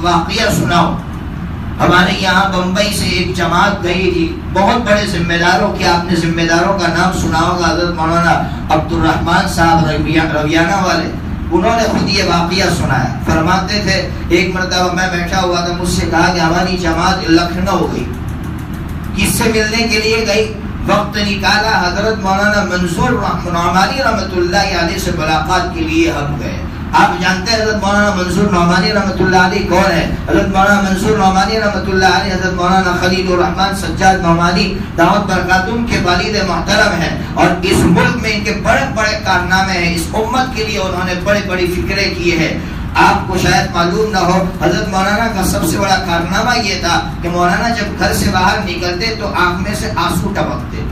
واقعہ سناؤ. ہمارے یہاں بمبئی سے ایک جماعت گئی تھی، بہت بڑے ذمہ داروں کی، آپ نے ذمہ داروں کا نام سنا ہوگا، حضرت مولانا عبد الرحمان صاحب رویانہ والے. انہوں نے خود یہ واقعہ سنایا. فرماتے تھے ایک مرتبہ میں بیٹھا ہوا تھا، مجھ سے کہا کہ ہماری جماعت لکھنؤ گئی، کس سے ملنے کے لیے گئی؟ وقت نکالا، حضرت مولانا منصور نعمانی رحمۃ اللہ علیہ سے ملاقات کے لیے ہم گئے. آپ جانتے ہیں حضرت مولانا منصور نعمانی رحمۃ اللہ علیہ کون ہے؟ حضرت مولانا منصور نعمانی رحمۃ اللہ علیہ حضرت مولانا خلیل الرحمان سجاد نعمانی دعوت برکاتہم کے والد محترم ہیں، اور اس ملک میں ان کے بڑے بڑے کارنامے ہیں. اس امت کے لیے انہوں نے بڑی بڑی فکریں کی ہیں. آپ کو شاید معلوم نہ ہو، حضرت مولانا کا سب سے بڑا کارنامہ یہ تھا کہ مولانا جب گھر سے باہر نکلتے تو آنکھ میں سے آنسو ٹپکتے.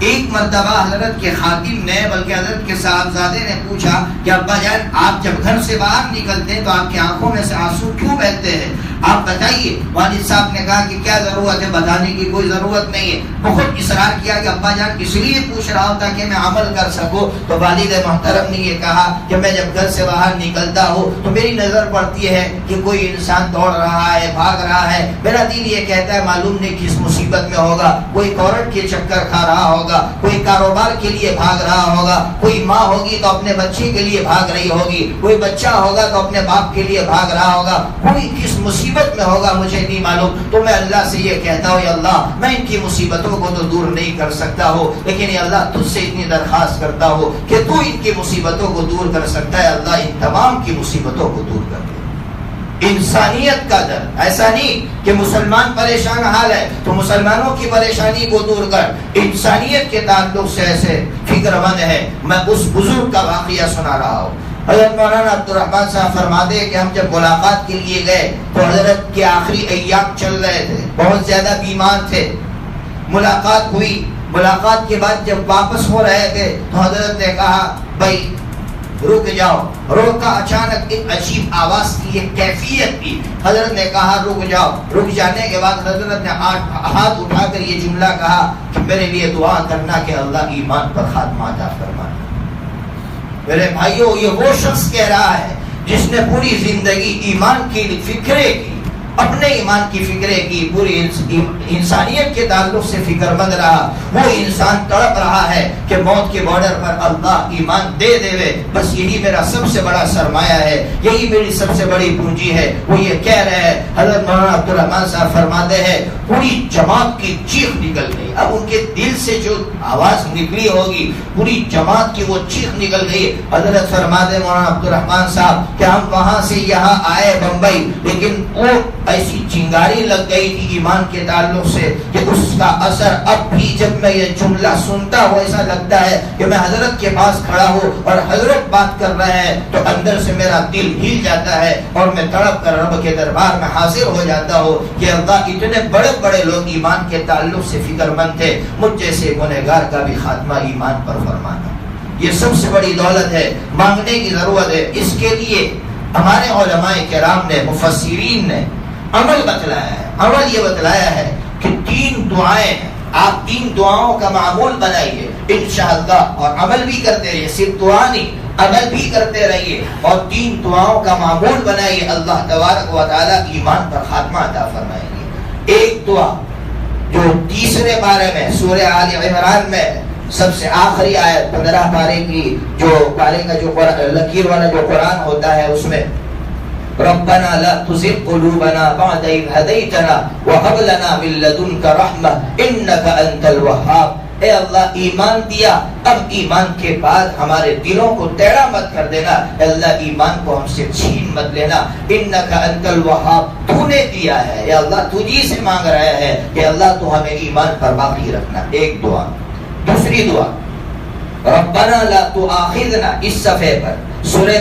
ایک مرتبہ حضرت کے خادم نے، بلکہ حضرت کے صاحبزادے نے پوچھا کہ ابا جان آپ جب گھر سے باہر نکلتے ہیں تو آپ کی آنکھوں میں سے آنسو کیوں بہتے ہیں؟ آپ بتائیے. والد صاحب نے کہا کہ کیا ضرورت ہے، بتانے کی کوئی ضرورت نہیں ہے. بہت اصرار کیا کہ ابا جان اس لیے پوچھ رہا ہوں تاکہ میں عمل کر سکوں. تو والد محترم نے یہ کہا کہ میں جب گھر سے باہر نکلتا ہوں تو میری نظر پڑتی ہے کہ کوئی انسان دوڑ رہا ہے، بھاگ رہا ہے. میرا دل یہ کہتا ہے معلوم نہیں کس مصیبت میں ہوگا، کوئی کورٹ کے چکر کھا رہا ہوگا، کوئی کاروبار کے لیے بھاگ رہا ہوگا، کوئی ماں ہوگی تو اپنے بچے کے لیے بھاگ رہی ہوگی، کوئی بچہ ہوگا تو اپنے باپ کے لیے بھاگ رہا ہوگا. کوئی کس مصیبت میں ہوگا مجھے نہیں معلوم. تو میں اللہ سے یہ کہتا ہوں یا اللہ میں ان کی مصیبتوں کو تو دور نہیں کر سکتا ہوں، لیکن یا اللہ تجھ سے اتنی درخواست کرتا ہوں کہ تو ان کی مصیبتوں کو دور کر سکتا ہے. اللہ ان تمام کی مصیبتوں کو دور کر دے. انسانیت کا درد، ایسا نہیں کہ مسلمان پریشان حال ہے تو مسلمانوں کی پریشانی کو دور کر. انسانیت کے تعلق سے ایسے فکر مند ہے. میں اس بزرگ کا واقعہ سنا رہا ہوں. حضرت مولانا عبد الرحمان صاحب فرماتے ہیں کہ ہم جب ملاقات کے لیے گئے تو حضرت کے آخری ایام چل رہے تھے، بہت زیادہ بیمار تھے. ملاقات ہوئی، ملاقات کے بعد جب واپس ہو رہے تھے تو حضرت نے کہا بھائی رک جاؤ. روکا. اچانک ایک عجیب آواز کی، ایک کیفیت کی. حضرت نے کہا رک جاؤ. رک جانے کے بعد حضرت نے ہاتھ اٹھا کر یہ جملہ کہا کہ میرے لیے دعا کرنا کہ اللہ ایمان پر خاتمہ عطا فرمائے. میرے بھائیوں یہ وہ شخص کہہ رہا ہے جس نے پوری زندگی ایمان کی فکریں کی، اپنے ایمان کی فکریں کی، پوری انسانیت کے تعلق سے فکر مند رہا. وہ انسان تڑپ رہا ہے کہ موت کے بارڈر پر اللہ ایمان دے دے، بس یہی میرا سب سے بڑا سرمایہ ہے، یہی میری سب سے بڑی پونجی ہے. وہ یہ کہہ رہے ہیں. حضرت مولانا عبد الرحمان صاحب فرماتے ہیں پوری جماعت کی چیخ نکل گئی. اب ان کے دل سے جو آواز نکلی ہوگی پوری جماعت کی وہ چیخ نکل گئی. حضرت فرماتے مولانا عبد الرحمان صاحب کہ ہم وہاں سے یہاں آئے بمبئی، لیکن وہ ایسی چنگاری لگ گئی تھی ایمان کے تعلق سے کہ اس کا اثر اب بھی جب میں یہ جملہ سنتا ہوں ایسا لگتا ہے کہ میں حضرت کے پاس کھڑا ہوں اور حضرت بات کر رہے ہیں تو اندر سے میرا دل ہل جاتا ہے اور میں تڑپ کر رب کے دربار میں حاضر ہو جاتا ہوں کہ اللہ اتنے بڑے بڑے لوگ ایمان کے تعلق سے فکر مند تھے، مجھ جیسے گنہگار کا بھی خاتمہ ایمان پر فرمانا. یہ سب سے بڑی دولت ہے، مانگنے کی ضرورت ہے. اس کے لیے ہمارے علماء کرام نے، مفسرین نے عمل بتلایا ہے. عمل یہ بتلایا ہے کہ 3 دعائیں آپ 3 دعاؤں کا معمول بنائیے انشاءاللہ، اور عمل بھی کرتے رہیے. صرف دعا نہیں، عمل بھی کرتے رہیے اور 3 دعاؤں کا معمول بنائیے. اللہ تبارک و تعالی ایمان پر خاتمہ عطا فرمائیں گے. ایک دعا جو 3 پارے میں سورہ آل عمران میں سب سے آخری آیت 15 پارے کی جو پارے کا جو لکیر والا جو قرآن ہوتا ہے اس میں ربنا لا تزغ قلوبنا بعد إذ هديتنا وهب لنا من لدنك رحمة إنك أنت الوهاب. اے اللہ ایمان دیا، اب ایمان کے بعد ہمارے دلوں کو ٹیڑھا مت کر دینا. اللہ ایمان کو ہم سے چھین مت لینا. انک انت الوہاب، تو نے دیا ہے یا اللہ تجھی سے مانگ رہے ہیں کہ اللہ تو ہمیں ایمان پر باقی رکھنا. ایک دعا. دوسری دعا ربنا لا تؤاخذنا، اس صفحے پر سورہ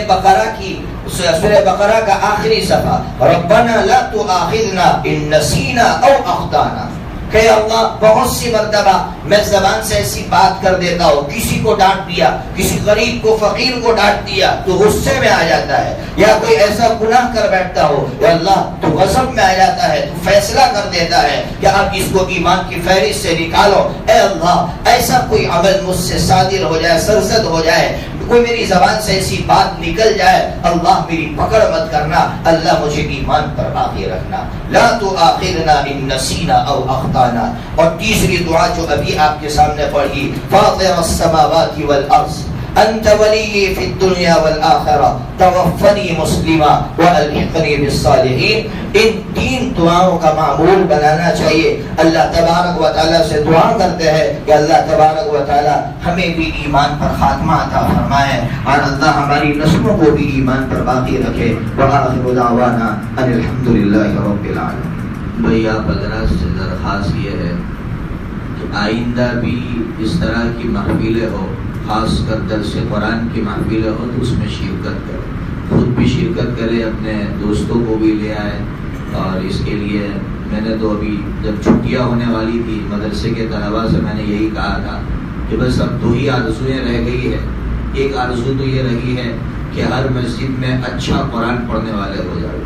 بقرہ کا آخری صفحہ ربنا لا تؤاخذنا ان نسینا او اخطانا. کہ اللہ بہت سی مرتبہ میں زبان سے ایسی بات کر دیتا ہوں، کسی کو ڈانٹ دیا، کسی غریب کو فقیر کو ڈانٹ دیا تو غصے میں آ جاتا ہے، یا کوئی ایسا گناہ کر بیٹھتا ہو یا اللہ تو غضب میں آ جاتا ہے، تو فیصلہ کر دیتا ہے کہ اب اس کو ایمان کی فہرست سے نکالو. اے اللہ ایسا کوئی عمل مجھ سے صادر ہو جائے، سرزد ہو جائے، کوئی میری زبان سے ایسی بات نکل جائے اللہ میری پکڑ مت کرنا، اللہ مجھے ایمان پر باقی رکھنا، لا تؤاخذنا ان نسینا او اخطانا۔ اور تیسری دعا جو ابھی آپ کے سامنے پڑھی، فاطر السماوات والارض انت ولی فی الدنیا والآخرہ توفنی مسلما والحقنی بالصالحین۔ ان تین دعاؤں کا معمول بنانا چاہیے۔ اللہ تبارک و تعالیٰ سے دعا کرتے ہیں کہ اللہ تبارک و تعالیٰ ہمیں بھی ایمان پر خاتمہ عطا فرمائے اور اللہ ہماری نسلوں کو بھی ایمان پر باقی رکھے۔ وآخر دعوانا ان الحمدللہ رب العالمین۔ بھئی آپ حضرات سے درخواست یہ ہے کہ آئندہ بھی اس طرح کی محفلیں ہو، خاص کر درس قرآن کی محفلیں ہو تو اس میں شرکت کرے، خود بھی شرکت کرے، اپنے دوستوں کو بھی لے آئے۔ اور اس کے لیے میں نے تو ابھی جب چھٹیاں ہونے والی تھی مدرسے کے طلباء سے میں نے یہی کہا تھا کہ بس اب دو ہی آرزویں رہ گئی ہے۔ ایک آرزو تو یہ رہی ہے کہ ہر مسجد میں اچھا قرآن پڑھنے والے ہو جائے،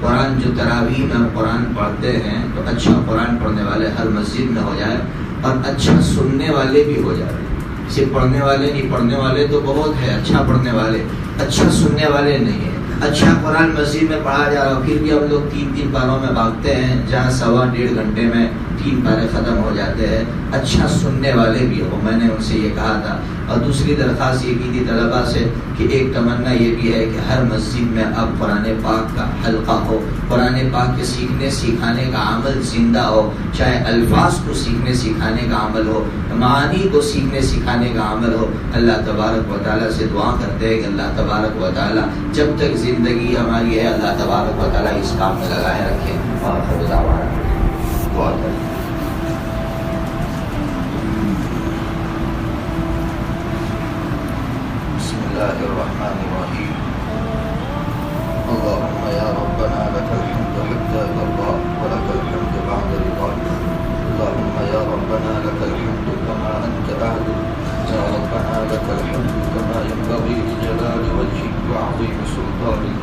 قرآن جو تراویح میں قرآن پڑھتے ہیں تو اچھا قرآن پڑھنے والے ہر مسجد میں ہو جائے، اور اچھا سننے والے بھی ہو جائے۔ صرف پڑھنے والے نہیں، پڑھنے والے تو بہت ہے، اچھا پڑھنے والے، اچھا سننے والے نہیں ہیں۔ اچھا قرآن مسجد میں پڑھا جا رہا ہو، پھر بھی ہم لوگ 3 پاروں میں بھاگتے ہیں، جہاں 1.5 گھنٹے میں 3 پارے ختم ہو جاتے ہیں۔ اچھا سننے والے بھی ہو، میں نے ان سے یہ کہا تھا۔ اور دوسری درخواست یہ کی تھی طلباء سے کہ ایک تمنا یہ بھی ہے کہ ہر مسجد میں اب قرآن پاک کا حلقہ ہو، قرآن پاک کے سیکھنے سکھانے کا عمل زندہ ہو، چاہے الفاظ کو سیکھنے سکھانے کا عمل ہو، معانی کو سیکھنے سکھانے کا عمل ہو۔ اللہ تبارک و تعالیٰ سے دعا کرتے ہیں کہ اللہ تبارک و تعالیٰ جب تک زندگی ہماری ہے اللہ تبارک و تعالیٰ اس کام میں لگائے رکھے۔ اور خدا دعا کریں۔ الله الرحمن الرحيم اللهم يا ربنا لك الحمد حتى ترضى ولك الحمد بعد رضاك اللهم يا ربنا لك الحمد كما أنت أهل يا ربنا لك الحمد كما ينبغي لجلال وجهك وعظيم سلطانك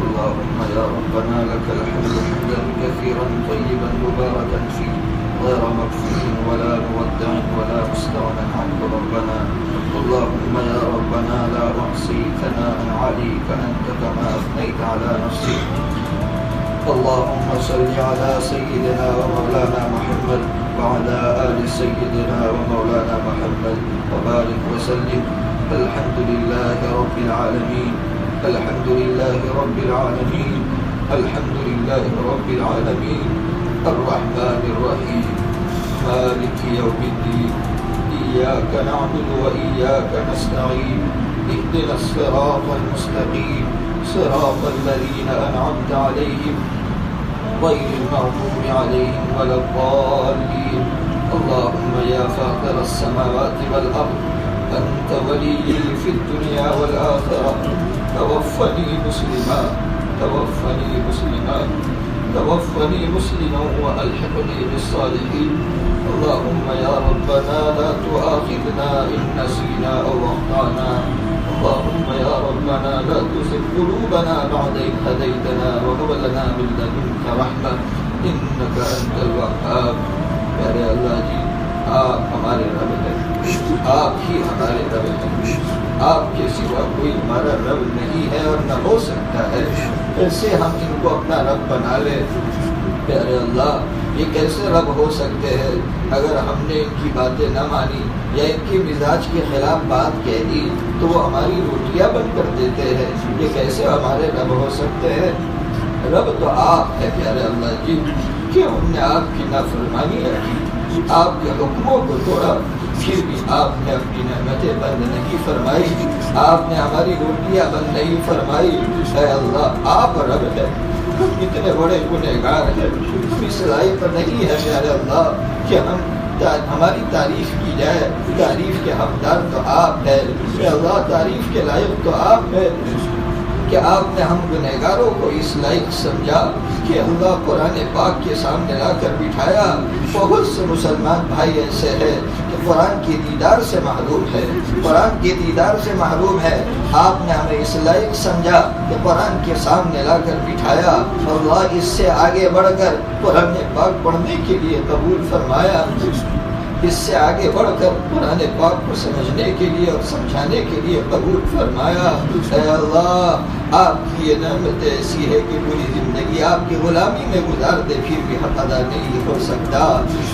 اللهم يا ربنا لك الحمد حمدا كثيرا طيبا مباركا فيه غير مكفور ولا مودع ولا مستغنى عنه ربنا اللهم يا ربنا لا أحصي ثناء عليك أنت كما أثنيت على نفسك اللهم صل على سيدنا ومولانا محمد وعلى آل سيدنا ومولانا محمد وبارك وسلم الحمد لله رب العالمين الحمد لله رب العالمين الحمد لله رب العالمين الرحمن الرحيم مالك يوم الدين إياك نعبد وإياك نستعين اهدنا الصراط المستقيم صراط الذين أنعمت عليهم غير المغضوب عليهم ولا الضالين اللهم يا فاطر السماوات والأرض أنت ولي في الدنيا والآخرة توفني مسلما توفني مسلما توفني مسلما وألحقني بالصالحين اللهم يا ربنا لا تؤاخذنا إن نسينا أو أخطأنا اللهم يا ربنا لا تزغ قلوبنا بعد إذ هديتنا وهب لنا من لدنك رحمة إنك أنت الوهاب میرے اللہ جی آپ ہمارے رب ہیں، آپ ہی ہمارے رب ہیں، آپ کے سوا کوئی ہمارا رب نہیں ہے اور نہ ہو سکتا ہے، ایسے ہم ان کو اپنا رب بنا لیں۔ پیارے اللہ یہ کیسے رب ہو سکتے ہیں اگر ہم نے ان کی باتیں نہ مانی یا ان کے مزاج کے خلاف بات کہہ دی تو وہ ہماری روٹیاں بند کر دیتے ہیں، یہ کیسے ہمارے رب ہو سکتے ہیں؟ رب تو آپ ہے پیارے اللہ جی، کہ ہم نے آپ کی نافرمانی رکھی، آپ کے حکموں کو توڑا، پھر بھی آپ نے اپنی نعمتیں بند نہیں فرمائی، آپ نے ہماری روٹیاں بند نہیں فرمائی۔ اے اللہ آپ رب ہے، ہم اتنے بڑے گنہگار ہیں، ہم اس لائق نہیں ہے پیارے اللہ کہ ہماری تعریف کی جائے، تعریف کے حقدار تو آپ ہے، اے اللہ تعریف کے لائق تو آپ ہے کہ آپ نے ہم گنہگاروں کو اس لائق سمجھا کہ اللہ قرآن پاک کے سامنے لا کر بٹھایا۔ بہت سے مسلمان بھائی ایسے ہیں کہ قرآن کے دیدار سے محروم ہے، قرآن کے دیدار سے محروم ہے، آپ نے ہمیں اس لائق سمجھا کہ قرآن کے سامنے لا کر بٹھایا، اللہ اس سے آگے بڑھ کر قرآن پاک پڑھنے کے لیے قبول فرمایا۔ اس سے آگے بڑھ کر قرآن پاک کو سمجھنے کے لیے اور سمجھانے کے لیے قبول فرمایا۔ اے اللہ آپ کی یہ نعمت ایسی ہے کہ پوری زندگی آپ کی غلامی میں گزار دے پھر بھی حق ادا نہیں ہو سکتا۔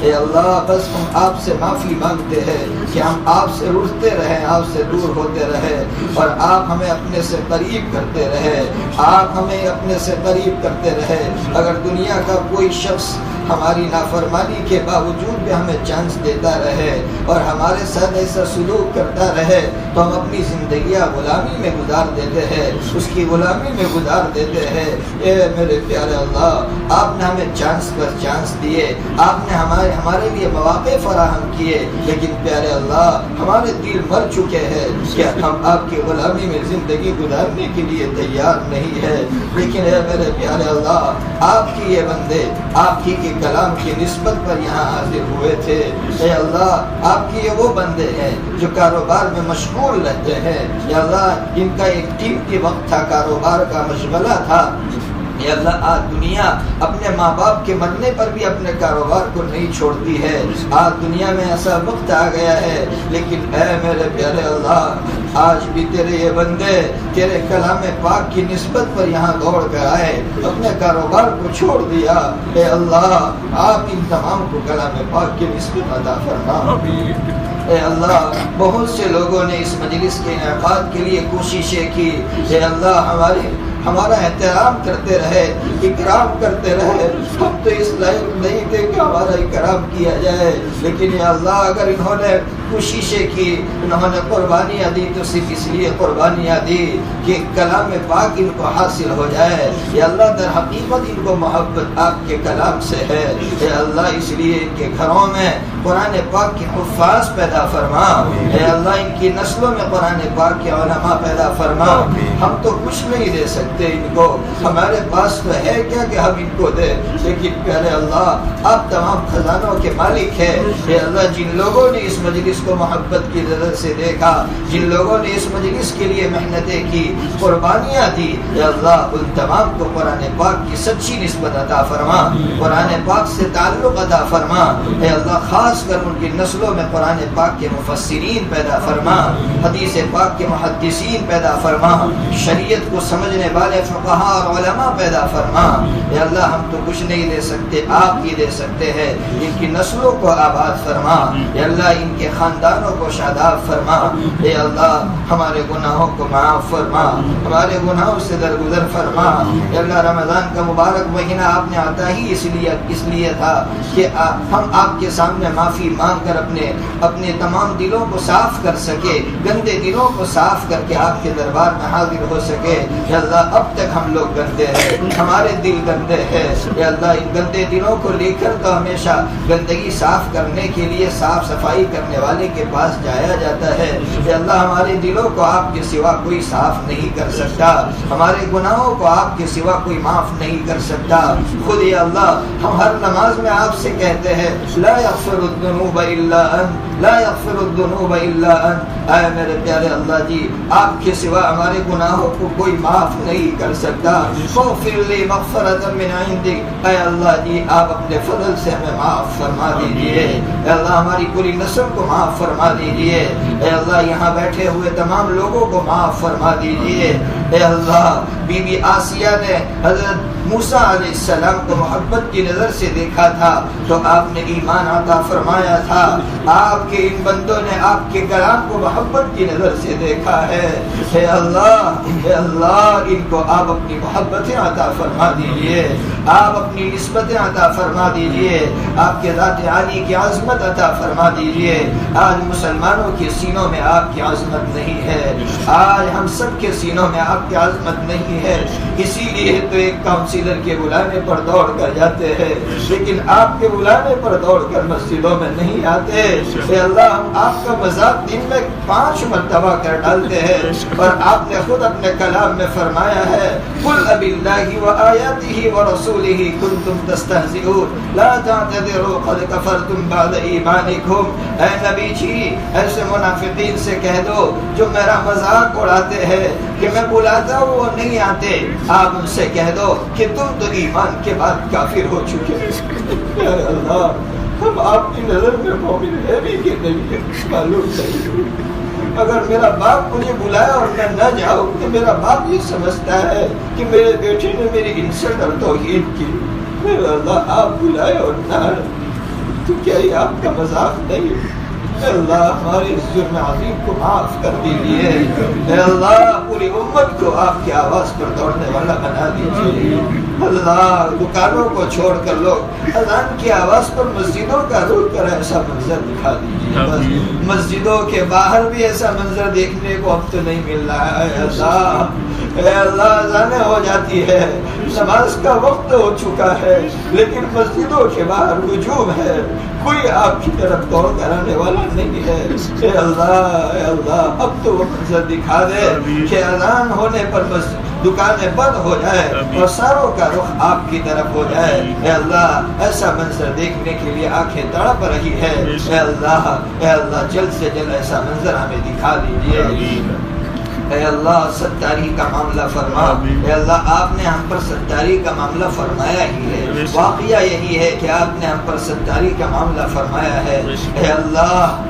اے اللہ بس ہم آپ سے معافی مانگتے ہیں کہ ہم آپ سے رٹتے رہیں، آپ سے دور ہوتے رہے اور آپ ہمیں اپنے سے قریب کرتے رہے، آپ ہمیں اپنے سے قریب کرتے رہے۔ اگر دنیا کا کوئی شخص ہماری نافرمانی کے باوجود بھی ہمیں چانس دیتا رہے اور ہمارے ساتھ ایسا سلوک کرتا رہے تو ہم اپنی زندگیاں غلامی میں گزار دیتے ہیں، اس کی غلامی میں گزار دیتے ہیں۔ اے میرے پیارے اللہ آپ نے ہمیں چانس پر چانس دیے، آپ نے ہمارے لیے مواقع فراہم کیے، لیکن پیارے اللہ ہمارے دل مر چکے ہیں کہ ہم آپ کی غلامی میں زندگی گزارنے کے لیے تیار نہیں ہے۔ لیکن اے میرے پیارے اللہ آپ کی یہ بندے آپ ہی کے کلام کی نسبت پر یہاں حاضر ہوئے تھے۔ اے اللہ آپ کی یہ وہ بندے ہیں جو کاروبار میں مشغول رہتے ہیں، یا اللہ ان کا ایک قیمتی وقت تھا، کاروبار کا مشغلہ تھا۔ اے اللہ آج دنیا اپنے ماں باپ کے مرنے پر بھی اپنے کاروبار کو نہیں چھوڑتی ہے، آج دنیا میں ایسا وقت آ گیا ہے، لیکن اے میرے پیارے اللہ آج بھی تیرے یہ بندے تیرے کلام پاک کی نسبت پر یہاں دوڑ کر آئے، اپنے کاروبار کو چھوڑ دیا۔ اے اللہ آپ ان تمام کو کلام پاک کی نسبت عطا فرما۔ اے اللہ بہت سے لوگوں نے اس مجلس کے انعقاد کے لیے کوششیں کی، اے اللہ ہمارا احترام کرتے رہے، اکرام کرتے رہے، ہم تو اس لائق نہیں تھے کہ ہمارا اکرام کیا جائے، لیکن یا اللہ اگر انہوں نے کوششیں کی، انہوں نے قربانیاں دی تو صرف اس لیے قربانیاں دی کہ کلام پاک ان کو حاصل ہو جائے۔ یا اللہ در حقیقت ان کو محبت آپ کے کلام سے ہے۔ اے اللہ اس لیے ان کے گھروں میں قرآن پاک کے حفاظ پیدا فرما۔ اے اللہ ان کی نسلوں میں قرآن پاک کے علماء پیدا فرما۔ ہم تو کچھ نہیں دے سکتے ان کو، ہمارے پاس تو ہے کیا کہ ہم ان کو دیں، لیکن پیارے اللہ آپ تمام خزانوں کے مالک ہیں۔ اے اللہ جن لوگوں نے اس مجلس کو محبت کی نظر سے دیکھا، جن لوگوں نے اس مجلس کے لیے محنتیں کی، قربانیاں دی، اے اللہ ان تمام کو قرآن پاک کی سچی نسبت عطا فرما، قرآن پاک سے تعلق عطا فرما۔ اے اللہ خاص کر ان کی نسلوں میں قرآن پاک کے مفسرین پیدا فرما، حدیث پاک کے محدثین پیدا فرما، شریعت کو سمجھنے والے فقہاء اور علماء پیدا فرما۔ اے اللہ ہم تو کچھ نہیں دے سکتے، آپ ہی دے سکتے ہیں۔ ان کی نسلوں کو آباد فرما، اے اللہ ان کے خاندانوں کو شاداب فرما۔ اے اللہ ہمارے گناہوں کو معاف فرما، ہمارے گناہوں سے درگزر فرما۔ اے اللہ رمضان کا مبارک مہینہ آپ نے عطا ہی اس لیے تھا کہ ہم آپ کے سامنے معافی مانگ کر اپنے تمام دلوں کو صاف کر سکے، گندے دلوں کو صاف کر کے آپ کے دربار میں حاضر ہو سکے۔ اے اللہ اب تک ہم لوگ گندے ہیں، ہمارے دل گندے ہیں، اے اللہ ان گندے دلوں کو لے کر تو ہمیشہ گندگی صاف کرنے کے لیے صاف صفائی کرنے والے کے پاس جایا جاتا ہے۔ اے اللہ ہمارے دلوں کو آپ کے سوا کوئی صاف نہیں کر سکتا، ہمارے گناہوں کو آپ کے سوا کوئی معاف نہیں کر سکتا۔ خود یا اللہ ہم ہر نماز میں آپ سے کہتے ہیں لا یغفر الذنوب الا انت، لا یغفر الذنوب الا انت۔ اے میرے پیارے اللہ جی آپ کے سوا ہمارے گناہوں کو کوئی معاف نہیں کر سکتا۔ فاغفر لی مغفرۃ من عندک، اے اللہ جی آپ اپنے فضل سے ہمیں معاف فرما دیجئے۔ اے اللہ ہماری پوری نسل کو معاف فرما دیجئے۔ اے اللہ یہاں بیٹھے ہوئے تمام لوگوں کو معاف فرما دیجئے۔ اے اللہ بی بی آسیہ نے حضرت موسیٰ علیہ السلام کو محبت کی نظر سے دیکھا تھا تو آپ نے ایمان عطا فرمایا تھا۔ آپ کے ان بندوں نے آپ کے کلام کو محبت کی نظر سے دیکھا ہے۔ اے اللہ ان کو آپ اپنی محبتیں عطا فرما دیجئے، آپ اپنی نسبتیں عطا فرما دیجئے، آپ کے ذات عالی کی عظمت عطا فرما دیجئے۔ آج مسلمانوں کے سینوں میں آپ کی عظمت نہیں ہے، آج ہم سب کے سینوں میں آپ کی عظمت نہیں ہے، اسی لیے تو ایک کاؤنسلر کے بلانے پر دوڑ کر جاتے ہیں، لیکن آپ کے بلانے پر دوڑ کر مسجدوں میں نہیں آتے۔ اے اللہ ہم آپ کا مذاق دن میں 5 مرتبہ کر ڈالتے ہیں، اور آپ نے خود اپنے کلام میں فرمایا ہے قل اباللہ وآیاتہ ورسولہ کنتم تستہزئون لا تعتذروا قد کفرتم بعد ایمانکم۔ اے نبی جی ایسے منافقین سے کہہ دو جو میرا مذاق اڑاتے ہیں کہ میں بلاتا ہوں وہ نہیں آتے، آپ ان سے کہہ دو کہ تم تو ایمان کے بعد کافر ہو چکے۔ اے اللہ اب آپ کی نظر میں مومن ہے بھی کہ نہیں ہے معلوم نہیں. اگر میرا باپ مجھے بلایا اور میں نہ جاؤں تو میرا باپ یہ سمجھتا ہے کہ میرے بیٹے نے میری انسلٹ اور توہین کی. میرے اللہ آپ بلائے اور نہ تو کیا یہ آپ کا مذاق نہیں؟ اے اللہ ہمارے اس جرم عظیم کو معاف کر دیجیے. اے اللہ پوری امت کو آپ کی آواز پر دوڑنے والا بنا دیجیے. اللہ دکانوں کو چھوڑ کر لوگ اذان کی آواز پر مسجدوں کا رخ کر ایسا منظر دکھا دیجیے. مسجدوں کے باہر بھی ایسا منظر دیکھنے کو اب تو نہیں مل رہا ہے. اے اللہ اذانیں ہو جاتی ہے, نماز کا وقت ہو چکا ہے, لیکن مسجدوں کے باہر ہجوم ہے, کوئی آپ کی طرف دوڑ کر آنے والا نہیں ہے. اے اللہ اب تو وہ منظر دکھا دے کہ اذان ہونے پر بس دکانیں بند ہو جائے اور ساروں کا رخ آپ کی طرف ہو جائے. اے اللہ ایسا منظر دیکھنے کے لیے آنکھیں تڑپ رہی ہے. اے اللہ جلد سے جلد ایسا منظر ہمیں دکھا دیجیے. اے اللہ ستاری کا معاملہ فرما. اے اللہ آپ نے ہم پر ستاری کا معاملہ فرمایا ہی ہے. واقعہ یہی ہے کہ آپ نے ہم پر ستاری کا معاملہ فرمایا ہے. اے اللہ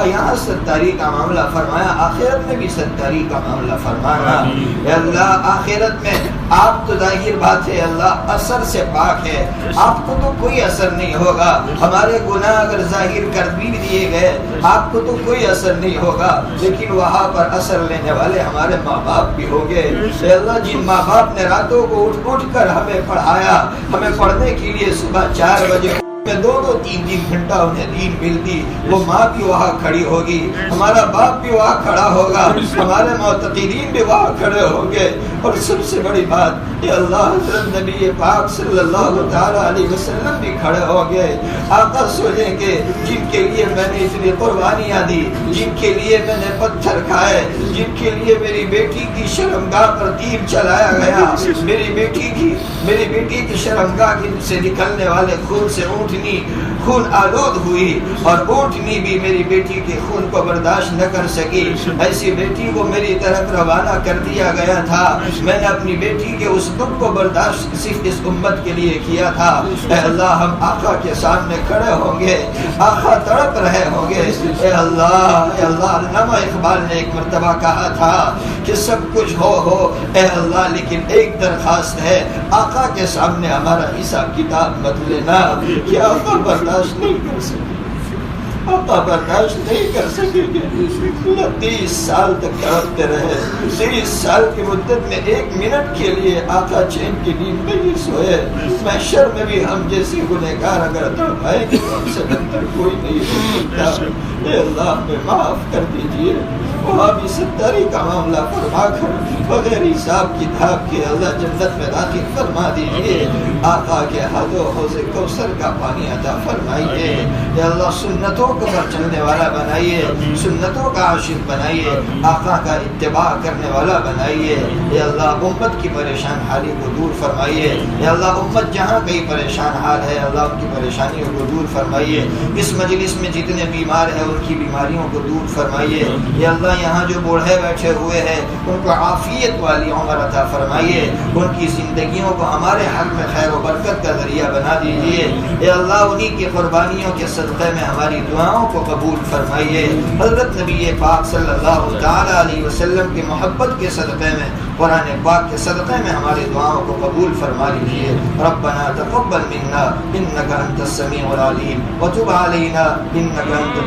یہاں ستاری کا معاملہ فرمایا, آخرت میں بھی ستاری کا معاملہ فرمانا. اے اللہ آخرت میں آپ تو ظاہر بات ہے اللہ اثر سے پاک ہے, آپ کو تو کوئی اثر نہیں ہوگا. ہمارے گناہ اگر ظاہر کر بھی دیے گئے آپ کو تو کوئی اثر نہیں ہوگا, لیکن وہاں پر اثر لینے والے ہمارے ماں باپ بھی ہوں گے. اے اللہ جن ماں باپ نے راتوں کو اٹھ کر ہمیں پڑھایا, ہمیں پڑھنے کے لیے صبح 4 بجے میں 2-3 گھنٹہ انہیں دین ملتی, وہ ماں بھی وہاں کھڑی ہوگی, ہمارا باپ بھی وہاں کھڑا ہوگا, ہمارے معتقدین بھی وہاں کھڑے ہوں گے. اور سب سے بڑی بات یہ اللہ حضرت نبی پاک صلی اللہ تعالی علیہ وسلم بھی کھڑے ہوں گے. آقا سوچیں کہ جن کے لیے میں نے اتنی قربانیاں دی, جن کے لیے میں نے پتھر کھائے, جن کے لیے میری بیٹی کی شرمگاہ پر تیر چلایا گیا, میری بیٹی کی شرمگاہ سے نکلنے والے خون سے خون آلود ہوئی, اور اونٹنی بھی میری بیٹی کے خون کو برداشت نہ کر سکی. ایسی بیٹی کو میری طرف روانہ کر دیا گیا تھا. میں نے اپنی بیٹی کے اس دکھ کو برداشت صرف اس امت کے لیے کیا تھا. اے اللہ ہم آقا کے سامنے کھڑے ہوں گے, آقا تڑپ رہے ہوں گے. اے اللہ علامہ اقبال نے ایک مرتبہ کہا تھا کہ سب کچھ ہو اے اللہ, لیکن ایک درخواست ہے, آقا کے سامنے ہمارا حساب کتاب مت لینا. کہ آقا برداشت نہیں کر سکے, آقا برداشت نہیں کر سکے گے. 30 سال تک تڑپتے رہے, 30 سال کی مدت میں 1 منٹ کے لیے آقا چین کی نیند میں نہیں سوئے. محشر میں بھی ہم جیسی گنہگار اگر تڑپائیں گے تو ہم سے بہتر کوئی نہیں ہو سکتا. اے اللہ ہمیں معاف کر دیجیے. وہاں بھی ستاری کا معاملہ فرما کر بغیر حساب کتاب کے اللہ جنت میں داخل فرما دیجیے. آقا کے ہاتھوں حوض کوثر کا پانی عطا فرمائیے. اے اللہ سنتوں پر چلنے والا بنائیے, سنتوں کا عاشق بنائیے, آقا کا اتباع کرنے والا بنائیے. اے اللہ امت کی پریشان حالی کو دور فرمائیے. اے اللہ امت جہاں کئی پریشان حال ہے اللہ ان کی پریشانیوں کو دور فرمائیے. اس مجلس میں جتنے بیمار ہیں ان کی بیماریوں کو دور فرمائیے. اے اللہ یہاں جو بوڑھے بیٹھے ہوئے ہیں ان کو عافیت والی عمر عطا فرمائیے. ان کی زندگیوں کو ہمارے حق میں خیر و برکت کا ذریعہ بنا دیجیے. اے اللہ انہی کی قربانیوں کے صدقے میں ہماری دعاؤں کو قبول فرمائیے. حضرت نبی پاک صلی اللہ تعالی علیہ وسلم کی محبت کے صدقے میں, قرآن پاک کے صدقے میں ہماری دعاؤں کو قبول فرما لیجیے. ربنا تقبل منا انک انت السمیع العلیم وتب علینا انک انت